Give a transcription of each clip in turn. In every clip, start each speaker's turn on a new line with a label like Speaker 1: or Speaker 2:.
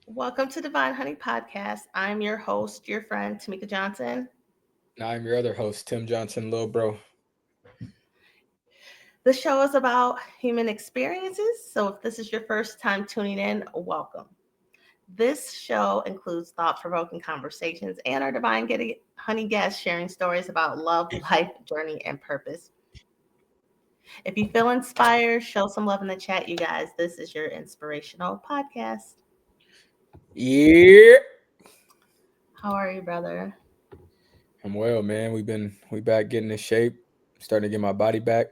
Speaker 1: Welcome to Divine Honey Podcast. I'm your host, your friend, Tamika Johnson.
Speaker 2: I'm your other host, Tim Johnson, little bro.
Speaker 1: The show is about human experiences. So if this is your first time tuning in, welcome. This show includes thought provoking conversations and our Divine Honey guests sharing stories about love, life, journey, and purpose. If you feel inspired, show some love in the chat, you guys. This is your inspirational podcast.
Speaker 2: Yeah,
Speaker 1: How are you, brother?
Speaker 2: I'm well, man. We back getting in shape, starting to get my body back.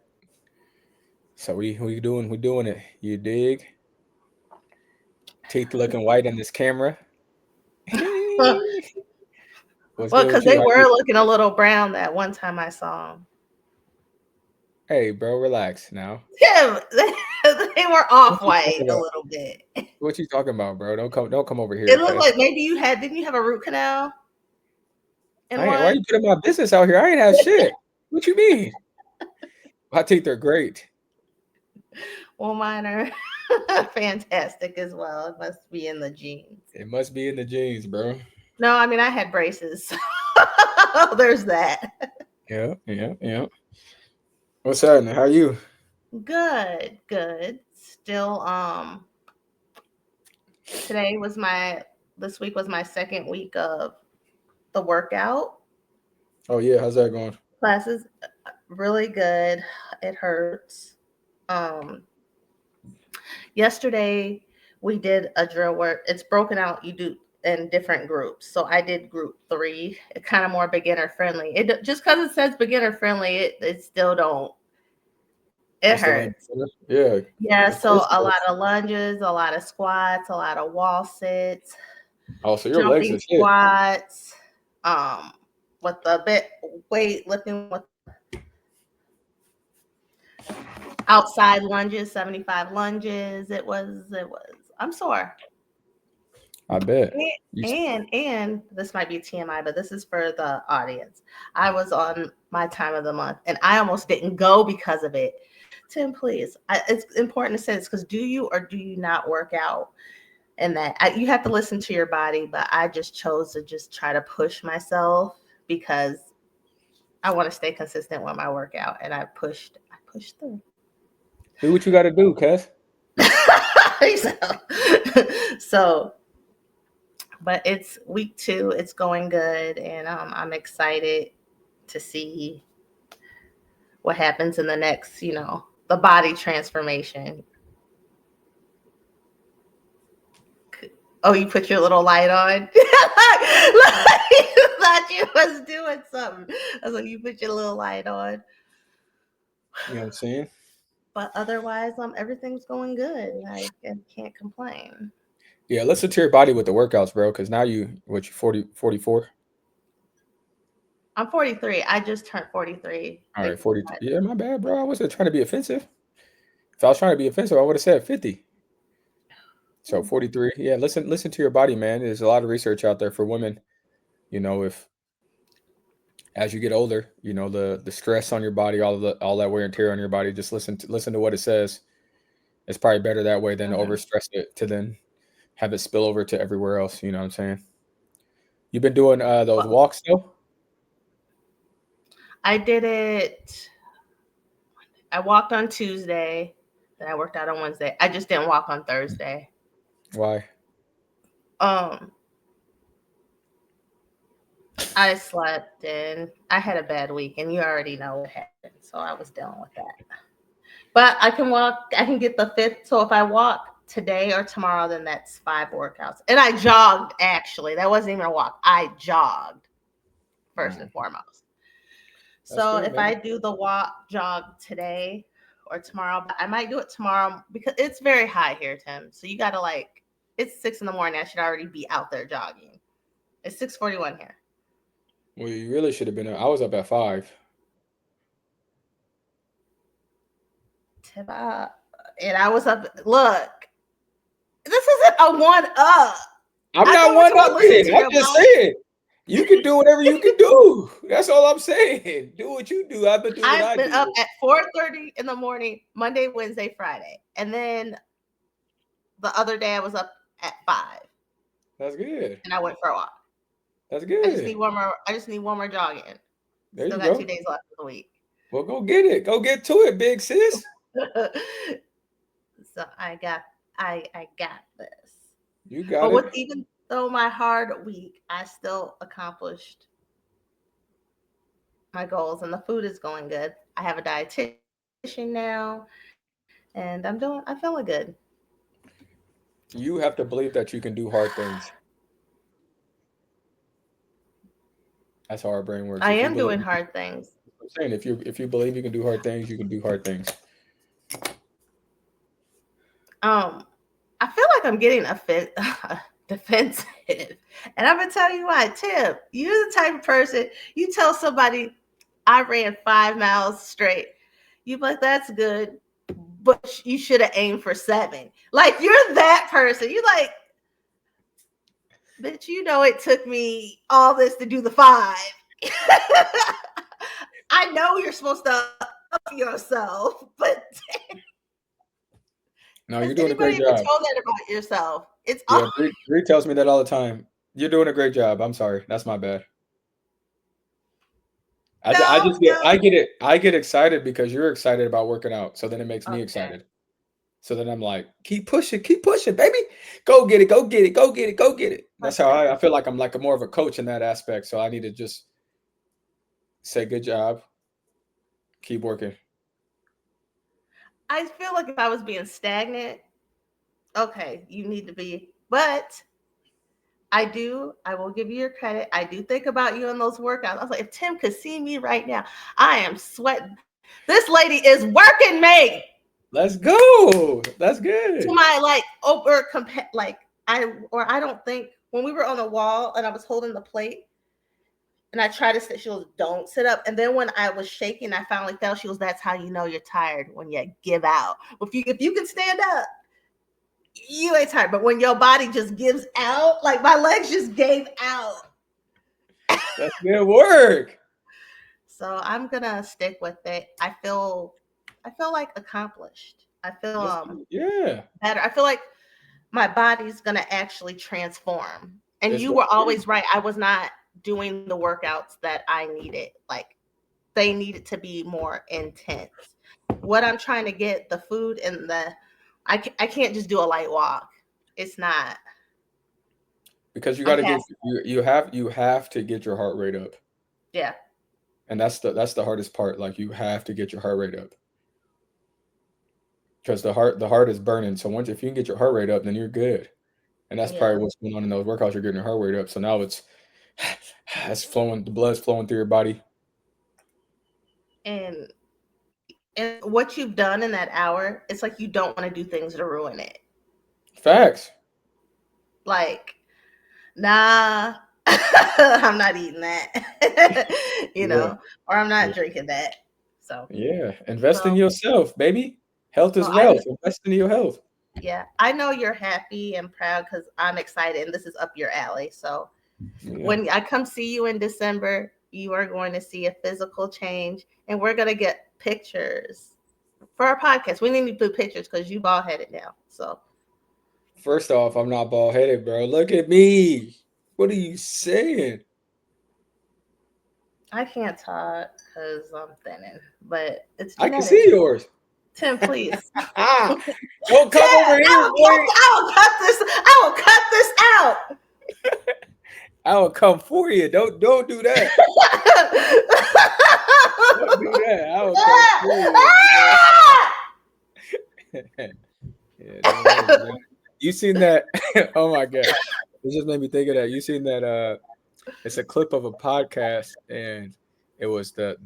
Speaker 2: So we doing it. You dig? Teeth looking white in this camera. What's
Speaker 1: Well,
Speaker 2: good
Speaker 1: because
Speaker 2: with
Speaker 1: they
Speaker 2: you? How
Speaker 1: were
Speaker 2: you?
Speaker 1: looking a little brown that one time I saw them.
Speaker 2: Hey, bro, relax now.
Speaker 1: Yeah, they were off
Speaker 2: What you
Speaker 1: white
Speaker 2: talking
Speaker 1: a
Speaker 2: about?
Speaker 1: little bit.
Speaker 2: What you talking about, bro? Don't come over here,
Speaker 1: It looked
Speaker 2: cuz.
Speaker 1: like maybe didn't you have a root canal in
Speaker 2: I ain't. Why
Speaker 1: one?
Speaker 2: you putting my business out here? I ain't have shit. What you mean? My teeth are great.
Speaker 1: Well, mine are fantastic as well. It must be in the genes.
Speaker 2: It must be in the genes, bro.
Speaker 1: No, I mean I had braces. There's that.
Speaker 2: Yeah, yeah, yeah. What's happening? How you?
Speaker 1: Good, good. Still, today was my this week was my second week of the workout
Speaker 2: Oh yeah, how's that going?
Speaker 1: classes. Really good. It hurts. Um, Yesterday we did a drill where it's broken out. You do in different groups. So I did group 3. It kind of more beginner friendly. It just because it says beginner friendly, it still don't. It
Speaker 2: It still ain't.
Speaker 1: hurts.
Speaker 2: Yeah,
Speaker 1: Yeah.
Speaker 2: of course
Speaker 1: So
Speaker 2: it
Speaker 1: a lot
Speaker 2: does.
Speaker 1: of lunges, a lot of squats, a lot of wall sits,
Speaker 2: Oh, so your legs
Speaker 1: jumping
Speaker 2: is hit.
Speaker 1: squats, um, with the bit weight lifting with outside lunges, 75 lunges. It was. I'm sore.
Speaker 2: I bet.
Speaker 1: And
Speaker 2: You,
Speaker 1: and this might be TMI, but this is for the audience. I was on my time of the month, and I almost didn't go because of it. Tim, please, it's important to say this because do you or do you not work out? And you have to listen to your body, but I just chose to just try to push myself because I want to stay consistent with my workout, and I pushed through.
Speaker 2: do what you got to do, Cass.
Speaker 1: so but it's week 2. It's going good, and I'm excited to see what happens in the next, the body transformation. Oh, you put your little light on. I thought you was doing something. I was like, you put your little light on.
Speaker 2: You know what I'm saying?
Speaker 1: But otherwise, everything's going good. I can't complain.
Speaker 2: Yeah, listen to your body with the workouts, bro. Because now you 40, 44?
Speaker 1: I'm 43. I just turned 43.
Speaker 2: All right,
Speaker 1: Big
Speaker 2: 42. Yeah, my bad, bro. I wasn't trying to be offensive. If I was trying to be offensive, I would have said 50. So 43. Yeah, listen to your body, man. There's a lot of research out there for women. If as you get older, the stress on your body, all that wear and tear on your body, just listen to what it says. It's probably better that way than to
Speaker 1: Mhm.
Speaker 2: overstress it to then have it spill over to everywhere else. You know what I'm saying? You've been doing those
Speaker 1: Well,
Speaker 2: walks though?
Speaker 1: I did it. I walked on Tuesday, then I worked out on Wednesday. I just didn't walk on Thursday.
Speaker 2: Why?
Speaker 1: Um, I slept and I had a bad week, and you already know what happened, so I was dealing with that. But I can walk. I can get the 5th. So if I walk today or tomorrow, then that's 5 workouts. And I jogged actually. That wasn't even a walk. I jogged first
Speaker 2: Oh,
Speaker 1: and foremost.
Speaker 2: that's
Speaker 1: So
Speaker 2: good,
Speaker 1: if
Speaker 2: man.
Speaker 1: I do the walk jog today or tomorrow, but I might do it tomorrow because it's very high here, Tim. So you gotta it's 6 in the morning. I should already be out there jogging. It's 6:41 here.
Speaker 2: Well, you really should have been. I was up at 5.
Speaker 1: Tim, and I was up. Look, this isn't a one up.
Speaker 2: I'm
Speaker 1: I
Speaker 2: not
Speaker 1: told
Speaker 2: one
Speaker 1: you to
Speaker 2: up
Speaker 1: listen
Speaker 2: it.
Speaker 1: to
Speaker 2: I'm
Speaker 1: your
Speaker 2: just
Speaker 1: body.
Speaker 2: saying. You can do whatever you can do. That's all I'm saying. Do what you do. I've been doing what
Speaker 1: I've
Speaker 2: I
Speaker 1: been up
Speaker 2: do.
Speaker 1: at 4:30 in the morning, Monday, Wednesday, Friday, and then the other day I was up at 5.
Speaker 2: That's good.
Speaker 1: and I went for a walk.
Speaker 2: That's
Speaker 1: I just need
Speaker 2: good.
Speaker 1: one more. I just need one more jogging.
Speaker 2: There
Speaker 1: Still
Speaker 2: you
Speaker 1: got
Speaker 2: go.
Speaker 1: 2 days left of the week.
Speaker 2: Well, go get it. Go get to it, big sis.
Speaker 1: So I got this.
Speaker 2: You got
Speaker 1: But with
Speaker 2: it.
Speaker 1: even though my hard week, I still accomplished my goals, and the food is going good. I have a dietitian now, and I feeling good.
Speaker 2: You have to believe that you can do hard things. That's how our brain
Speaker 1: I
Speaker 2: works. If
Speaker 1: am
Speaker 2: you
Speaker 1: doing
Speaker 2: believe,
Speaker 1: hard things.
Speaker 2: I'm saying if you believe you can do hard things, you can do hard things.
Speaker 1: Um, I feel like I'm getting defensive, and I'm gonna tell you why. Tim, you're the type of person you tell somebody I ran 5 miles straight. You be like, that's good, but you should have aimed for 7. Like you're that person. You like, bitch. You know it took me all this to do the 5. I know you're supposed to up yourself, but
Speaker 2: No,
Speaker 1: has
Speaker 2: you're doing a
Speaker 1: anybody
Speaker 2: great
Speaker 1: ever
Speaker 2: job.
Speaker 1: told that about yourself? It's all
Speaker 2: Yeah, Bree tells me that all the time. You're doing a great job. I'm sorry. That's my bad. I
Speaker 1: no,
Speaker 2: just get
Speaker 1: no.
Speaker 2: I get it. I get excited because you're excited about working out. So then it makes me
Speaker 1: Okay,
Speaker 2: excited. So then I'm like, keep pushing, baby. Go get it, go get it, go get it, go get it. That's how
Speaker 1: listen.
Speaker 2: I feel like I'm like a more of a coach in that aspect. So I need to just say good job, keep working.
Speaker 1: I feel like if I was being stagnant, okay, you need to be. But I do. I will give you your credit. I do think about you in those workouts. I was like, if Tim could see me right now, I am sweating. This lady is working me
Speaker 2: Let's go. That's
Speaker 1: to
Speaker 2: good.
Speaker 1: my like over like I don't think when we were on the wall and I was holding the plate and I tried to sit, she goes, don't sit up. And then when I was shaking, I finally fell. She goes, that's how you know you're tired when you give out. If you can stand up, you ain't tired. But when your body just gives out, like my legs just gave out.
Speaker 2: That's good work.
Speaker 1: So I'm gonna stick with it. I feel like accomplished. I feel
Speaker 2: That's good. Yeah.
Speaker 1: better. I feel like my body's gonna actually transform. And
Speaker 2: It's
Speaker 1: you
Speaker 2: going
Speaker 1: were always right. I was not doing the workouts that I needed. Like they needed to be more intense. What I'm trying to get the food and I can't just do a light walk. It's not.
Speaker 2: because you
Speaker 1: I'm
Speaker 2: got to get
Speaker 1: past.
Speaker 2: you have to get your heart rate up.
Speaker 1: Yeah,
Speaker 2: And that's the hardest part. Like you have to get your heart rate up. Because the heart is burning. So once if you can get your heart rate up, then you're good. And that's
Speaker 1: yeah.
Speaker 2: probably what's going on in those workouts. You're getting your heart rate up. So now it's flowing, the blood's flowing through your body.
Speaker 1: And what you've done in that hour, it's like you don't want to do things to ruin it.
Speaker 2: Facts.
Speaker 1: Like, nah, I'm not eating that,
Speaker 2: Yeah.
Speaker 1: or I'm
Speaker 2: Yeah.
Speaker 1: not drinking that. So,
Speaker 2: Yeah. Invest in
Speaker 1: so,
Speaker 2: yourself, baby. Health
Speaker 1: so
Speaker 2: is
Speaker 1: I,
Speaker 2: wealth. Invest in your health.
Speaker 1: yeah, I know you're happy and proud because I'm excited and this is up your alley. So,
Speaker 2: Yeah.
Speaker 1: when I come see you in December, you are going to see a physical change and we're going to get pictures for our podcast. We need to put pictures because you bald headed now. So,
Speaker 2: First off, I'm not bald headed, bro. Look at me. What are you saying?
Speaker 1: I can't talk because I'm thinning, but it's
Speaker 2: I can see
Speaker 1: genetics.
Speaker 2: yours.
Speaker 1: Tim, please.
Speaker 2: Don't
Speaker 1: Tim,
Speaker 2: come over here, boy.
Speaker 1: I will cut this. I will cut this out.
Speaker 2: I will come for you. Don't do that. Don't do that. I will come for you. Yeah, that. You seen that? Oh my god! It just made me think of that. You seen that? It's a clip of a podcast, and it was the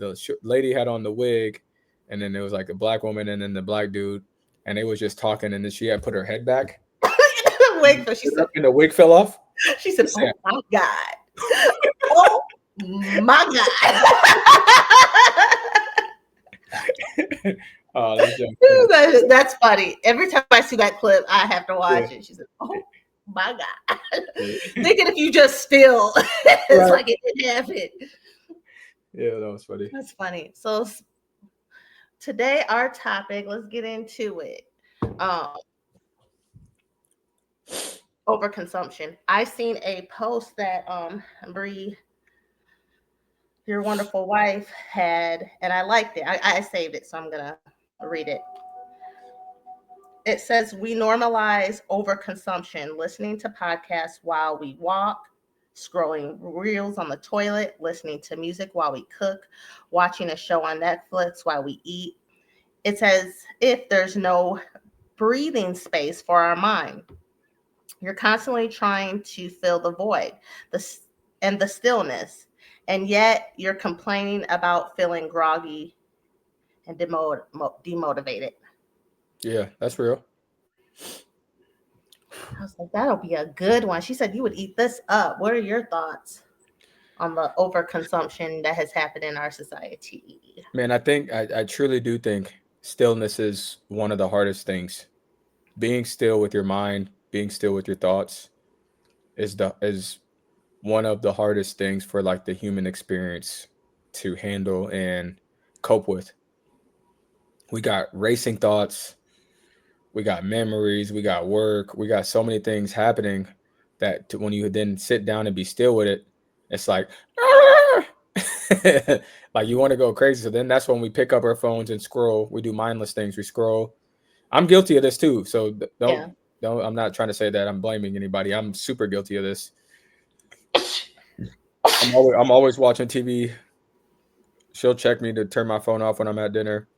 Speaker 2: lady had on the wig, and then there was like a black woman, and then the black dude, and they was just talking, and then she had put her head back,
Speaker 1: Wait for
Speaker 2: and the wig fell off.
Speaker 1: she
Speaker 2: He
Speaker 1: said,
Speaker 2: said,
Speaker 1: oh my God. Oh my
Speaker 2: "Oh, that joke funny."
Speaker 1: God. That's funny. Every time I see that clip, I have to
Speaker 2: Yeah,
Speaker 1: watch it. She said, oh my God.
Speaker 2: yeah.
Speaker 1: Thinking if you just still, it's
Speaker 2: Right.
Speaker 1: like it didn't happen.
Speaker 2: Yeah, that was funny.
Speaker 1: That's funny. So today, our topic, let's get into it. Um, overconsumption. I seen a post that Bree, your wonderful wife, had, and I liked it. I saved it, so I'm gonna read it. It says we normalize overconsumption, listening to podcasts while we walk, scrolling reels on the toilet, listening to music while we cook, watching a show on Netflix while we eat. It's as if there's no breathing space for our mind. You're constantly trying to fill the void, the and the stillness, and yet you're complaining about feeling groggy and demotivated.
Speaker 2: Yeah, that's real.
Speaker 1: I was like, that'll be a good one. She said you would eat this up. What are your thoughts on the overconsumption that has happened in our society?
Speaker 2: Man, I truly do think stillness is one of the hardest things. Being still with your mind, being still with your thoughts is one of the hardest things for like the human experience to handle and cope with. We got racing thoughts, we got memories, we got work, we got so many things happening that when you then sit down and be still with it, it's like like you want to go crazy. So then that's when we pick up our phones and scroll. We do mindless things. We scroll. I'm guilty of this too. So
Speaker 1: Yeah.
Speaker 2: don't. I'm not trying to say that I'm blaming anybody. I'm super guilty of this. I'm always watching TV. She'll check me to turn my phone off when I'm at dinner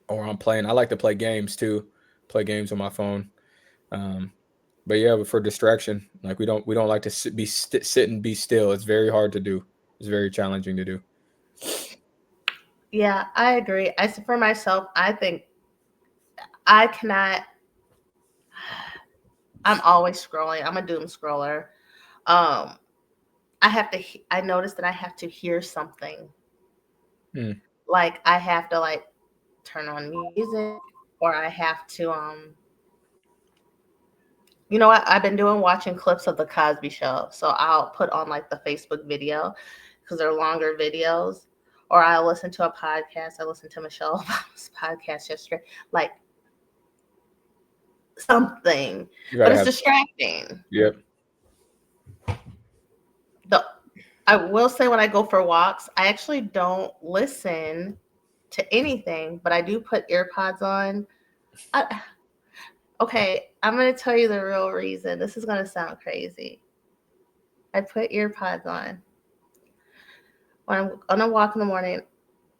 Speaker 2: or I'm playing. I like to play games too. Play games on my phone. Um, but yeah, but for distraction, like we don't like to sit and be still. It's very hard to do. It's very challenging to do.
Speaker 1: Yeah, I agree. For myself, I think I cannot. I'm always scrolling. I'm a doom scroller. Um, I have to. I notice that I have to hear something.
Speaker 2: Hmm.
Speaker 1: Like I have to like turn on music, or I have to You know what? I've been doing watching clips of the Cosby Show. So I'll put on like the Facebook video because they're longer videos, or I'll listen to a podcast. I listened to Michelle Obama's podcast yesterday, like something,
Speaker 2: You
Speaker 1: but
Speaker 2: gotta
Speaker 1: it's
Speaker 2: have.
Speaker 1: distracting.
Speaker 2: Yep.
Speaker 1: The I will say when I go for walks, I actually don't listen to anything, but I do put earpods on. I, okay, I'm gonna tell you the real reason. This is gonna sound crazy. I put earpods on when I'm on a walk in the morning.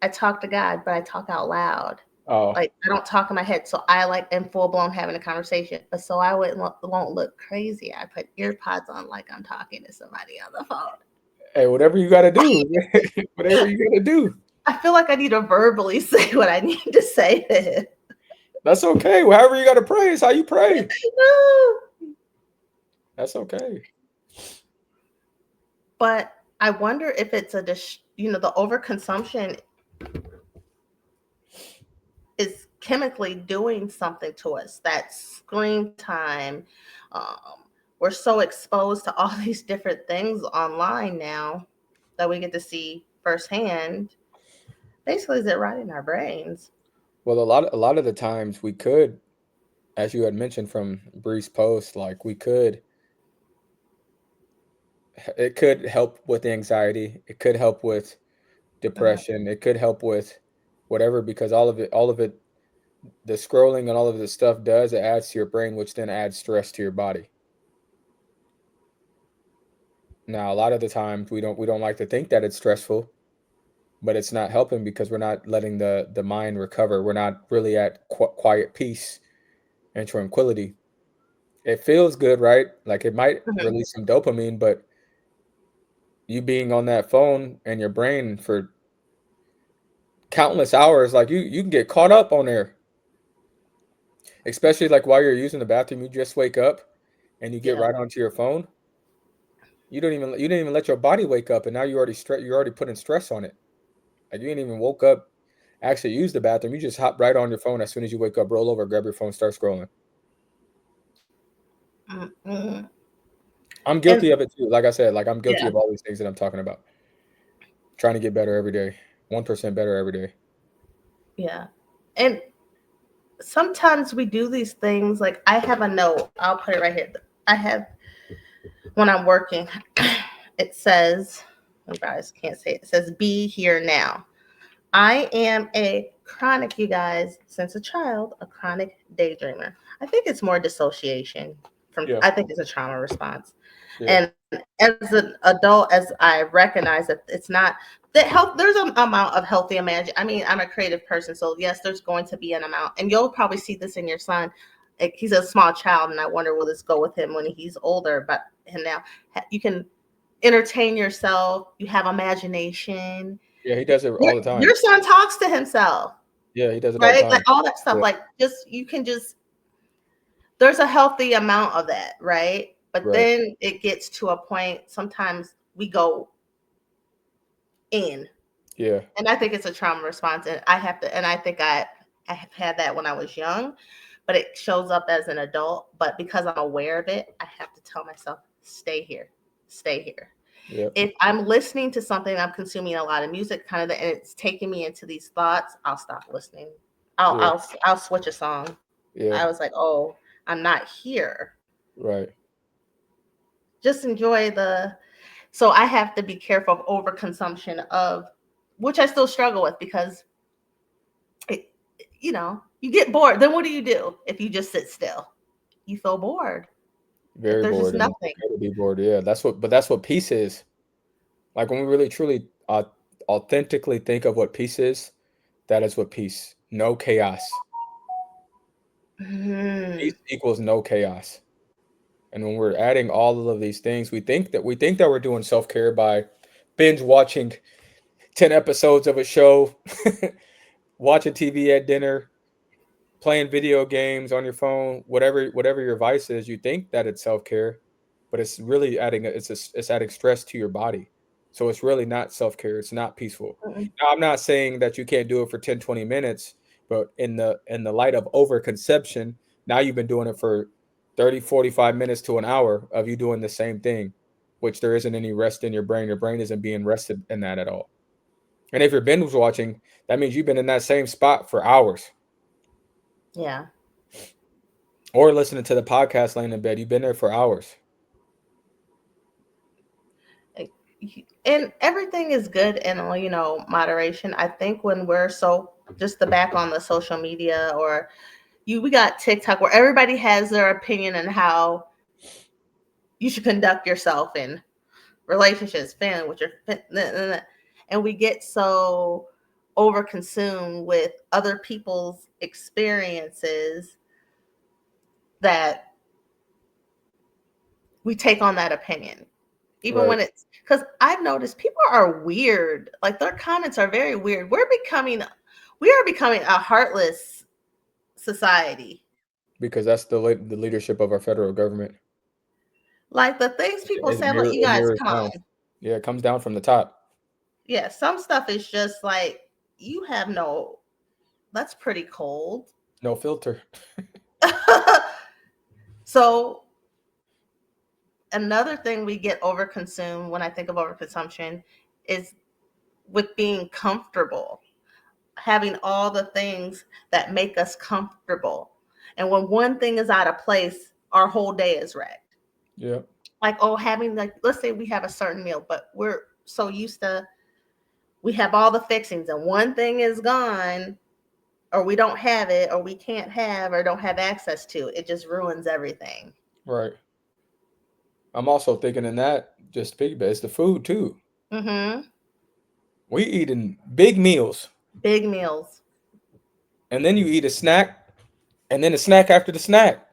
Speaker 1: I talk to God, but I talk out loud.
Speaker 2: Oh,
Speaker 1: Like I don't talk in my head, so I like am full blown having a conversation. But so I won't look crazy. I put ear pods on like I'm talking to somebody on the phone.
Speaker 2: hey, whatever you gotta do. Whatever you gotta do.
Speaker 1: I feel like I need to verbally say what I need to say. To
Speaker 2: That's okay. However you gotta pray is how you pray.
Speaker 1: him.
Speaker 2: That's okay.
Speaker 1: But I wonder if it's the overconsumption is chemically doing something to us. That screen time. Um, we're so exposed to all these different things online now that we get to see firsthand. Basically, is it rotting our brains?
Speaker 2: Well, a lot of the times we could, as you had mentioned from Bree's post, like we could, it could help with anxiety. It could help with
Speaker 1: Mhm.
Speaker 2: depression. It could help with whatever because all of it, the scrolling and all of this stuff does it adds to your brain, which then adds stress to your body. Now, a lot of the times we don't like to think that it's stressful, but it's not helping because we're not letting the mind recover. We're not really at quiet peace and tranquility. It feels good, right? Like it might
Speaker 1: Mhm.
Speaker 2: release some dopamine, but you being on that phone and your brain for countless hours, like you can get caught up on there. Especially like while you're using the bathroom, you just wake up and you get
Speaker 1: Yeah.
Speaker 2: right onto your phone. You didn't even let your body wake up, and now you're already putting stress on it. Like you ain't even woke up, actually use the bathroom. You just hop right on your phone as soon as you wake up, roll over, grab your phone, start scrolling.
Speaker 1: Mm-mm.
Speaker 2: I'm
Speaker 1: And
Speaker 2: guilty of it too. Like I said, like I'm guilty
Speaker 1: yeah,
Speaker 2: of all these things that I'm talking about. Trying to get better every day, 1% better every day.
Speaker 1: yeah. And sometimes we do these things. Like I have a note. I'll put it right here. I have when I'm working, it says, you guys can't say it, it says be here now. I am a chronic, you guys, since a child, a chronic daydreamer. I think it's more dissociation from,
Speaker 2: Yeah.
Speaker 1: I think it's a trauma response.
Speaker 2: Yeah.
Speaker 1: And as an adult, as I recognize that it's not that help, there's an amount of healthy imagine. I mean, I'm a creative person, so yes, there's going to be an amount, and you'll probably see this in your son. Like, he's a small child, and I wonder will this go with him when he's older. But him now, you can entertain yourself. You have imagination.
Speaker 2: Yeah. He does it
Speaker 1: Your,
Speaker 2: all the time.
Speaker 1: your son talks to himself,
Speaker 2: Yeah. He does it all the
Speaker 1: right? Like
Speaker 2: time.
Speaker 1: all that stuff.
Speaker 2: Yeah.
Speaker 1: Like just you can just there's a healthy amount of that, right? But
Speaker 2: Right.
Speaker 1: then it gets to a point. Sometimes we go in,
Speaker 2: Yeah.
Speaker 1: and I think it's a trauma response, and I have to, and I think I have had that when I was young, but it shows up as an adult. But because I'm aware of it, I have to tell myself, stay here, stay here.
Speaker 2: Yeah.
Speaker 1: If I'm listening to something, I'm consuming a lot of music, kind of, and it's taking me into these thoughts, I'll stop listening. I'll
Speaker 2: Yeah.
Speaker 1: I'll I'll switch a song.
Speaker 2: Yeah.
Speaker 1: I was like, oh, I'm not here.
Speaker 2: Right.
Speaker 1: Just enjoy the. So I have to be careful of overconsumption of, which I still struggle with because, it, you get bored. Then what do if you just sit still? You feel bored if
Speaker 2: Very
Speaker 1: there's just
Speaker 2: bored, and it's
Speaker 1: nothing.
Speaker 2: okay to be bored. Yeah. That's what peace is. Like when we really truly authentically think of what peace is, that is what peace. No chaos.
Speaker 1: Hmm.
Speaker 2: Peace equals no chaos. And when we're adding all of these things, we think that we're doing self-care by binge watching 10 episodes of a show, watching TV at dinner, playing video games on your phone, whatever your vice is. You think that it's self-care, but it's really it's adding stress to your body. So it's really not self-care. It's not peaceful.
Speaker 1: Mm-mm.
Speaker 2: Now, I'm not saying that you can't do it for 10, 20 minutes, but in the light of overconception, now you've been doing it for 30, 45 minutes to an hour of you doing the same thing, which there isn't any rest in your brain. Your brain isn't being rested in that at all. And if you're binge watching, that means you've been in that same spot for hours.
Speaker 1: Yeah.
Speaker 2: Or listening to the podcast laying in bed. You've been there for hours.
Speaker 1: And everything is good in moderation. I think when we're so just the back on the social media, or we got TikTok where everybody has their opinion on how you should conduct yourself in relationships, family, with and we get so overconsumed with other people's experiences that we take on that opinion, even
Speaker 2: Right.
Speaker 1: when it's because I've noticed people are weird. Like their comments are very weird. We are becoming a heartless society.
Speaker 2: Because that's the leadership of our federal government.
Speaker 1: Like the things people
Speaker 2: It
Speaker 1: say, I'm like, you guys,
Speaker 2: mirrors
Speaker 1: come
Speaker 2: down.
Speaker 1: on.
Speaker 2: Yeah, it comes down from the top.
Speaker 1: Yeah, some stuff is just like you have no. That's pretty cold.
Speaker 2: No filter.
Speaker 1: So another thing we get overconsumed when I think of overconsumption is with being comfortable, having all the things that make us comfortable. And when one thing is out of place, our whole day is wrecked.
Speaker 2: Yeah.
Speaker 1: Like, oh, having, like, let's say we have a certain meal, but we're so used to, we have all the fixings and one thing is gone, or we don't have it, or we can't have, or don't have access to. It just ruins everything.
Speaker 2: Right. I'm also thinking in that just piggyback. It's the food too.
Speaker 1: Mm-hmm.
Speaker 2: We eating big meals,
Speaker 1: Big meals.
Speaker 2: and then you eat a snack, and then a snack after the snack.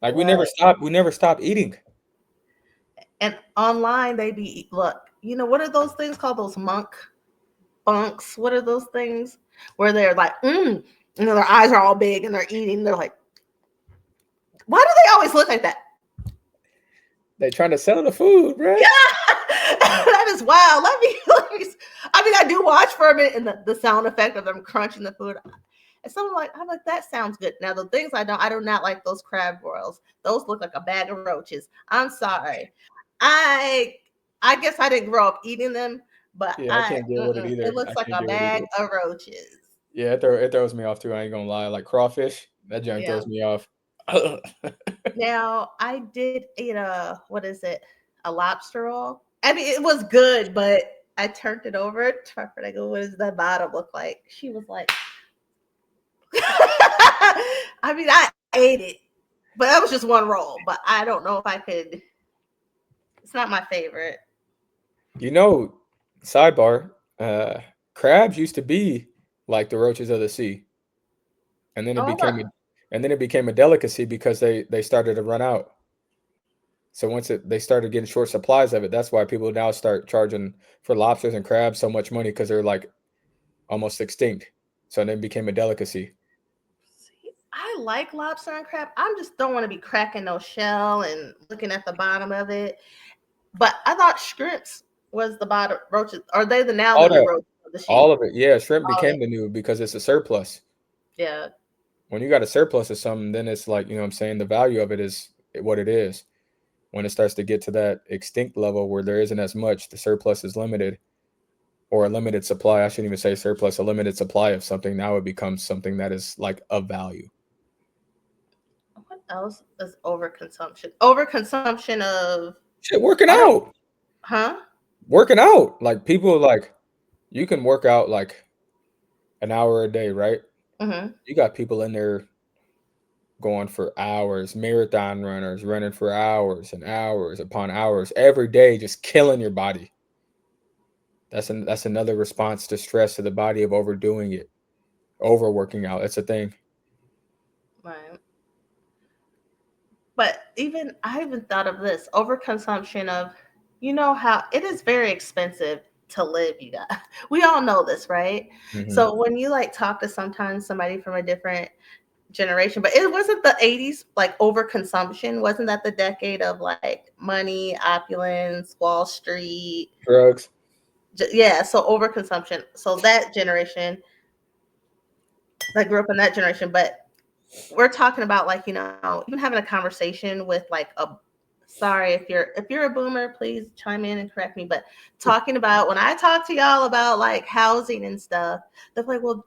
Speaker 2: Like we never
Speaker 1: What?
Speaker 2: stop. We never stop eating.
Speaker 1: And online, they be, look, what are those things called? Those bunks. What are those things where they're like, their eyes are all big and they're eating. They're like, why do they always look like that?
Speaker 2: They trying to sell the food,
Speaker 1: Yeah,
Speaker 2: bruh.
Speaker 1: that is wild. Let me. I mean, I do watch for a minute, and the sound effect of them crunching the food. And someone I'm like, that sounds good. Now the things I do not like those crab royals. Those look like a bag of roaches. I'm sorry. I I guess I didn't grow up eating them, but
Speaker 2: Yeah, I can't deal with it
Speaker 1: it
Speaker 2: either. I
Speaker 1: looks like
Speaker 2: can't
Speaker 1: a
Speaker 2: deal with it
Speaker 1: bag
Speaker 2: either.
Speaker 1: of roaches.
Speaker 2: Yeah, it throws me off too. I ain't gonna lie. Like crawfish, that joint
Speaker 1: Yeah.
Speaker 2: throws me off.
Speaker 1: Now I did eat a what is it? A lobster roll. I mean, it was good, but I turned it over to my friend. I go, "What does the bottom look like?" She was like, "I mean, I ate it, but that was just one roll. But I don't know if I could. It's not my favorite."
Speaker 2: You know, sidebar, uh, crabs used to be like the roaches of the sea, and then it
Speaker 1: Oh,
Speaker 2: became a delicacy because they started to run out. So they started getting short supplies of it. That's why people now start charging for lobsters and crabs so much money because they're like almost extinct. So then it became a delicacy.
Speaker 1: see, I like lobster and crab. I just don't want to be cracking no shell and looking at the bottom of it. But I thought shrimps was the bottom roaches. Are they the now the
Speaker 2: All
Speaker 1: new
Speaker 2: that,
Speaker 1: roaches of the
Speaker 2: all
Speaker 1: sea?
Speaker 2: of it. Yeah, shrimp
Speaker 1: All of
Speaker 2: became
Speaker 1: it.
Speaker 2: the new because it's a surplus.
Speaker 1: Yeah.
Speaker 2: When you got a surplus of something, then it's like, you know what I'm saying, the value of it is what it is. When it starts to get to that extinct level where there isn't as much, the surplus is limited or a limited supply. I shouldn't even say surplus, a limited supply of something. Now it becomes something that is like of value.
Speaker 1: What else is overconsumption? Overconsumption of
Speaker 2: Shit, working
Speaker 1: I don't
Speaker 2: out.
Speaker 1: huh?
Speaker 2: Working out. Like people like you can work out like an hour a day, right?
Speaker 1: Mm-hmm.
Speaker 2: You got people in there going for hours, marathon runners running for hours and hours upon hours every day, just killing your body. That's another response to stress to the body of overdoing it, overworking out. That's a thing.
Speaker 1: Right. But even I even thought of this overconsumption of, you know how it is very expensive to live. You guys, we all know this, right?
Speaker 2: Hmm.
Speaker 1: So when you like talk to sometimes somebody from a different generation, but it wasn't the 80s like overconsumption. Wasn't that the decade of like money, opulence, Wall Street?
Speaker 2: Drugs.
Speaker 1: Yeah, so overconsumption. So that generation, I grew up in that generation, but we're talking about like, even having a conversation with like a sorry if you're a boomer, please chime in and correct me, but talking about when I talk to y'all about like housing and stuff, they're like, well,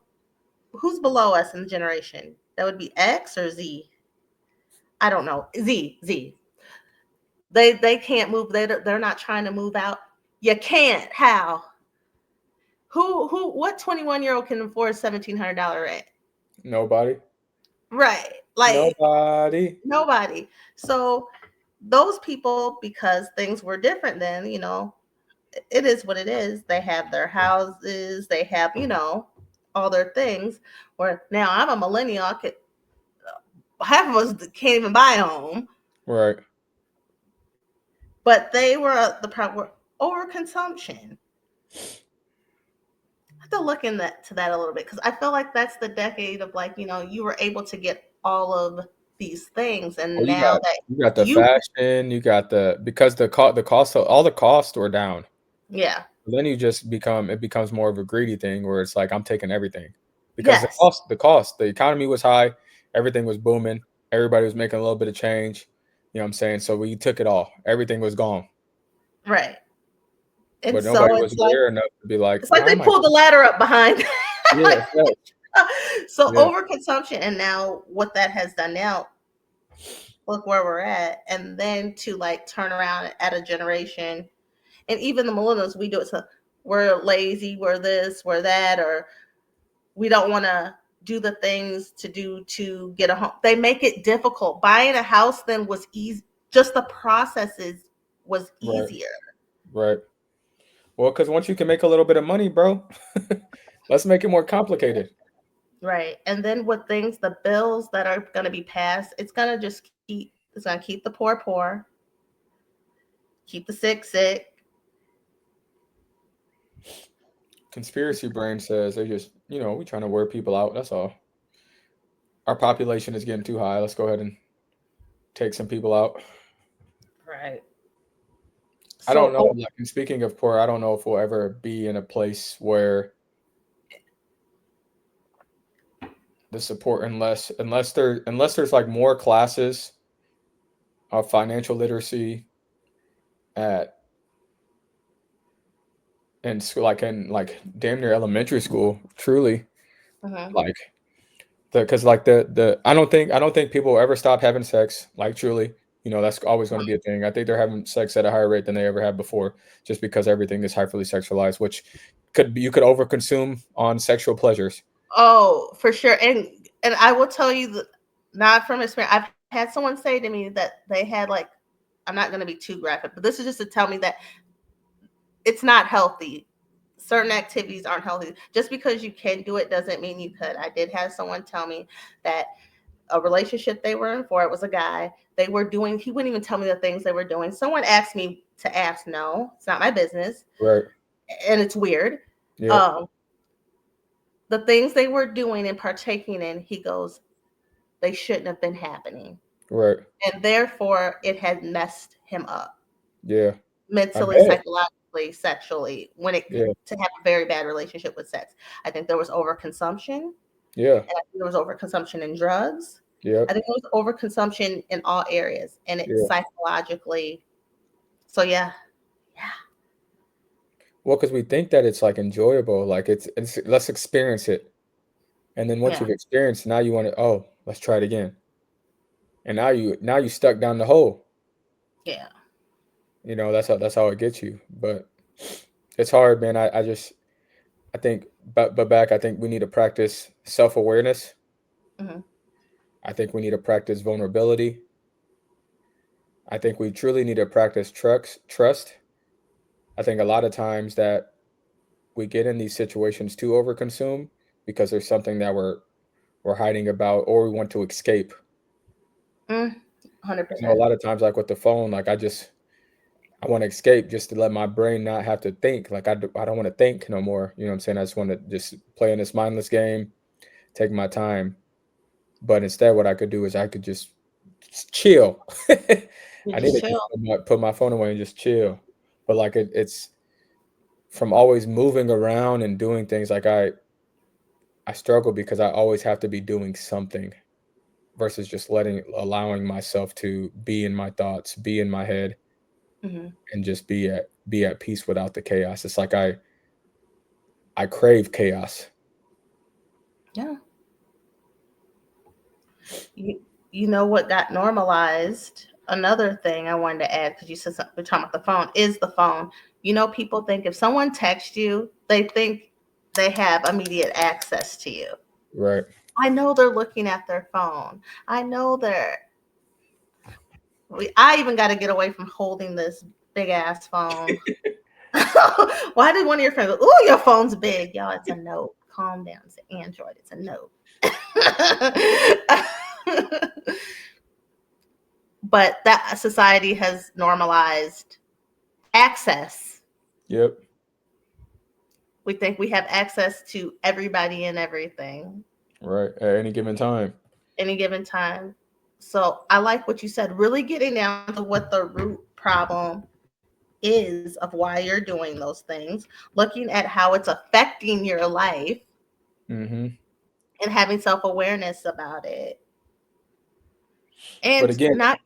Speaker 1: who's below us in the generation? That would be X or Z. I don't know. Z. They can't move. They're not trying to move out. You can't. How? What 21-year-old can afford $1,700 rent?
Speaker 2: Nobody.
Speaker 1: Right. Like
Speaker 2: Nobody.
Speaker 1: nobody. So those people, because things were different then, it is what it is. They have their houses, they have, all their things. Where now I'm a millennial, half of us can't even buy a home,
Speaker 2: Right.
Speaker 1: but they were the problem overconsumption. I have to look to that a little bit because I feel like that's the decade of like, you were able to get all of these things,
Speaker 2: Well,
Speaker 1: and now that
Speaker 2: you got the
Speaker 1: you,
Speaker 2: fashion, you got the because the cost of all the costs were down.
Speaker 1: yeah,
Speaker 2: Then you just it becomes more of a greedy thing where it's like I'm taking everything. Because
Speaker 1: yes,
Speaker 2: the economy was high, everything was booming, everybody was making a little bit of change. You know what I'm saying? So we took it all. Everything was gone.
Speaker 1: right. And
Speaker 2: But
Speaker 1: so
Speaker 2: nobody was aware enough to be like,
Speaker 1: it's like
Speaker 2: why
Speaker 1: they
Speaker 2: am I
Speaker 1: pulled the ladder up behind.
Speaker 2: Yeah,
Speaker 1: Like,
Speaker 2: yeah,
Speaker 1: so
Speaker 2: yeah.
Speaker 1: overconsumption, and now what that has done now, look where we're at, and then to like turn around at a generation, and even the millennials, we do it. So we're lazy, we're this, we're that, or we don't want to do the things to get a home. They make it difficult. Buying a house then was easy. Just the processes was
Speaker 2: Right,
Speaker 1: easier.
Speaker 2: right. Well, because once you can make a little bit of money, bro, let's make it more complicated.
Speaker 1: Right. And then with things, the bills that are going to be passed, it's going to keep the poor poor, keep the sick sick.
Speaker 2: Conspiracy brain says they just, we trying to wear people out. That's all. Our population is getting too high. Let's go ahead and take some people out.
Speaker 1: Right.
Speaker 2: I don't
Speaker 1: So,
Speaker 2: know. Like, and speaking of poor, I don't know if we'll ever be in a place where the support, unless there's like more classes of financial literacy at in school, like in like damn near elementary school, truly,
Speaker 1: mhm.
Speaker 2: like Because like the I don't think people will ever stop having sex. Like truly, that's always going to be a thing. I think they're having sex at a higher rate than they ever have before, just because everything is hyperly sexualized, which you could overconsume on sexual pleasures.
Speaker 1: Oh, for sure. And I will tell you that, not from experience. I've had someone say to me that they had like, I'm not going to be too graphic, but this is just to tell me that it's not healthy. Certain activities aren't healthy. Just because you can do it doesn't mean you could. I did have someone tell me that a relationship they were in for, it was a guy, they were doing, he wouldn't even tell me the things they were doing. Someone asked me to ask, no, it's not my business.
Speaker 2: Right.
Speaker 1: And it's weird.
Speaker 2: Yep.
Speaker 1: Um, the things they were doing and partaking in, he goes, they shouldn't have been happening.
Speaker 2: Right.
Speaker 1: And therefore, it had messed him up
Speaker 2: Yeah. I
Speaker 1: mentally,
Speaker 2: bet.
Speaker 1: psychologically, sexually, when it
Speaker 2: Yeah.
Speaker 1: to have a very bad relationship with sex. I think there was overconsumption, and
Speaker 2: Yeah.
Speaker 1: I think there was overconsumption in drugs. I
Speaker 2: Yep.
Speaker 1: think there was overconsumption in all areas, and it
Speaker 2: Yeah.
Speaker 1: psychologically. So yeah,
Speaker 2: Well, because we think that it's like enjoyable, like it's let's experience it, and then once
Speaker 1: yeah,
Speaker 2: you've experienced, now you want to, oh, let's try it again, and now you stuck down the hole.
Speaker 1: yeah,
Speaker 2: That's how it gets you. But it's hard, man. I think, but back, I think we need to practice self-awareness.
Speaker 1: hmm,
Speaker 2: I think we need to practice vulnerability. I think we truly need to practice trust. I think a lot of times that we get in these situations to overconsume because there's something that we're hiding about or we want to escape.
Speaker 1: 100%.
Speaker 2: A lot of times, like with the phone, like I want to escape just to let my brain not have to think. Like I don't want to think no more. You know what I'm saying? I just want to just play in this mindless game, take my time. But instead, what I could do is I could just chill.
Speaker 1: You
Speaker 2: I need
Speaker 1: just
Speaker 2: to just
Speaker 1: chill.
Speaker 2: put my phone away and just chill. But like it's from always moving around and doing things. Like I struggle because I always have to be doing something versus just allowing myself to be in my thoughts, be in my head,
Speaker 1: Hmm.
Speaker 2: and just be at peace without the chaos. It's like I crave chaos.
Speaker 1: Yeah. You, you know what got normalized? Another thing I wanted to add, because you said we're talking about the phone, is the phone. You know, people think if someone texts you, they think they have immediate access to you.
Speaker 2: Right.
Speaker 1: I know they're looking at their phone. I know they're. I even got to get away from holding this big ass phone. Why did one of your friends go, "Ooh, your phone's big"? Y'all, it's a note. Calm down. It's an Android. It's a note. But that society has normalized access.
Speaker 2: Yep.
Speaker 1: We think we have access to everybody and everything
Speaker 2: Right. At any given time.
Speaker 1: any given time. So I like what you said, really getting down to what the root problem is of why you're doing those things, looking at how it's affecting your life,
Speaker 2: Hmm.
Speaker 1: and having self-awareness about it.
Speaker 2: But
Speaker 1: And
Speaker 2: again,
Speaker 1: not,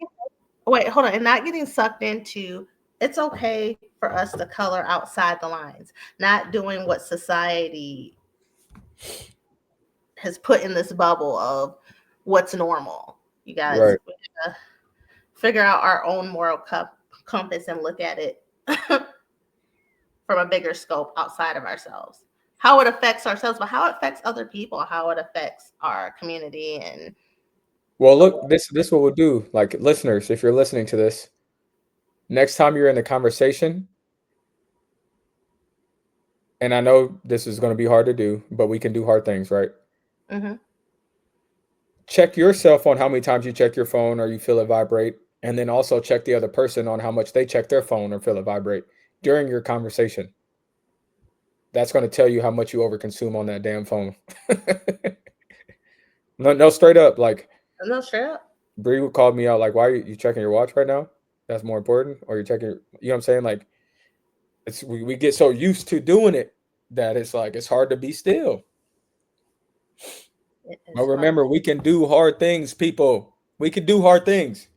Speaker 1: wait, hold on, and not getting sucked into, it's okay for us to color outside the lines, not doing what society has put in this bubble of what's normal. You guys,
Speaker 2: right.
Speaker 1: we gotta figure out our own moral compass and look at it from a bigger scope outside of ourselves. How it affects ourselves, but how it affects other people, how it affects our community and
Speaker 2: Well,
Speaker 1: the
Speaker 2: look,
Speaker 1: world.
Speaker 2: this what we'll do. Like listeners, if you're listening to this, next time you're in the conversation, and I know this is going to be hard to do, but we can do hard things, right?
Speaker 1: Mm-hmm.
Speaker 2: Check yourself on how many times you check your phone or you feel it vibrate, and then also check the other person on how much they check their phone or feel it vibrate during your conversation. That's going to tell you how much you overconsume on that damn phone. No, no, straight up. Like
Speaker 1: No, straight up.
Speaker 2: Bree would call me out, like, "Why are you checking your watch right now? That's more important." Or you're checking, you know what I'm saying? Like, we get so used to doing it that it's like it's hard to be still.
Speaker 1: It
Speaker 2: But
Speaker 1: is hard.
Speaker 2: remember, we can do hard things, people. We can do hard things.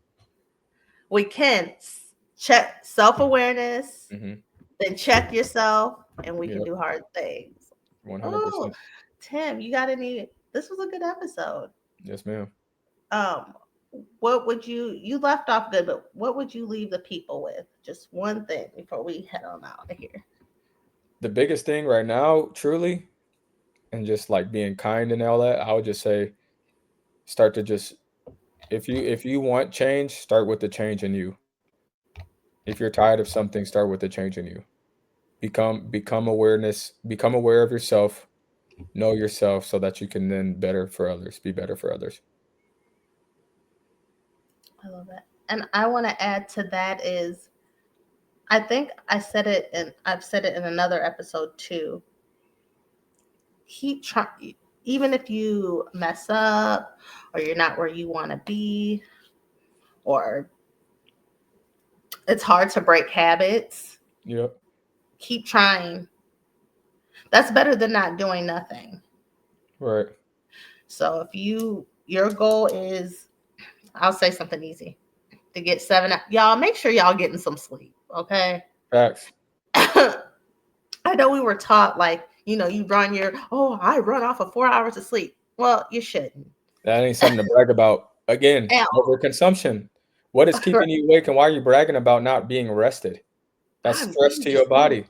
Speaker 1: We can check self-awareness,
Speaker 2: Hmm.
Speaker 1: then check yourself, and we can
Speaker 2: Yep.
Speaker 1: do hard things. Oh,
Speaker 2: 100%.
Speaker 1: Tim, you got any? This was a good episode.
Speaker 2: Yes, ma'am.
Speaker 1: Um, what would you left off good, but what would you leave the people with? Just one thing before we head on out of here.
Speaker 2: The biggest thing right now, truly, and just like being kind and all that, I would just say start to just if you want change, start with the change in you. If you're tired of something, start with the change in you. Become aware of yourself, know yourself so that you can then be better for others.
Speaker 1: I love that. And I want to add to that is I think I said it and I've said it in another episode too. Keep trying, even if you mess up or you're not where you want to be, or it's hard to break habits,
Speaker 2: Yep.
Speaker 1: keep trying. That's better than not doing nothing.
Speaker 2: Right.
Speaker 1: So if your goal is, I'll say something easy, to get y'all make sure y'all getting some sleep, okay?
Speaker 2: Facts.
Speaker 1: I know we were taught like, you I run off of 4 hours of sleep. Well, you shouldn't.
Speaker 2: That ain't something to brag about. Again,
Speaker 1: Ow.
Speaker 2: overconsumption. What is keeping you awake and why are you bragging about not being rested? That's
Speaker 1: I'm
Speaker 2: stress
Speaker 1: really
Speaker 2: to your
Speaker 1: sleep.
Speaker 2: body.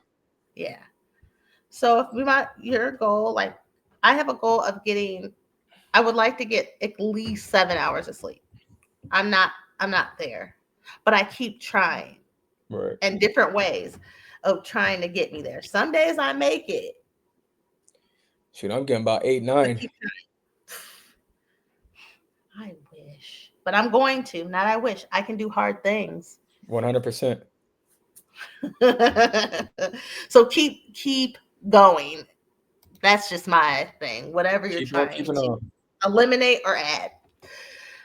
Speaker 1: Yeah. So if we want your goal, like I have a goal of I would like to get at least 7 hours of sleep. I'm not I'm not there. But I keep trying
Speaker 2: Right.
Speaker 1: in different ways of trying to get me there. Some days I make it.
Speaker 2: Shoot, I'm getting about eight,
Speaker 1: I
Speaker 2: nine.
Speaker 1: keep I wish. But I'm going to. Not I wish. I can do hard things.
Speaker 2: 100%.
Speaker 1: So keep going. That's just my thing. Whatever you're
Speaker 2: Keep on
Speaker 1: trying
Speaker 2: keeping
Speaker 1: to
Speaker 2: on.
Speaker 1: eliminate or add.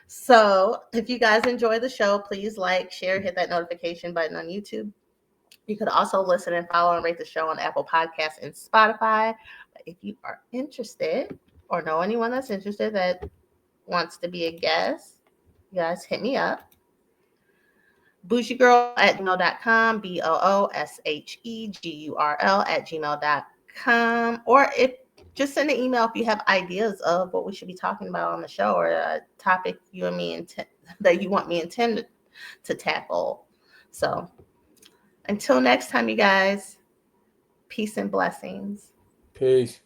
Speaker 1: So if you guys enjoy the show, please like, share, hit that notification button on YouTube. You could also listen and follow and rate the show on Apple Podcasts and Spotify. But if you are interested or know anyone that's interested that wants to be a guest, you guys hit me up. Bougiegirl@gmail.com, BOOSHEGURL@gmail.com. Or if just send an email if you have ideas of what we should be talking about on the show or a topic you and me that you want me intend to tackle. So until next time, you guys, peace and blessings.
Speaker 2: Peace.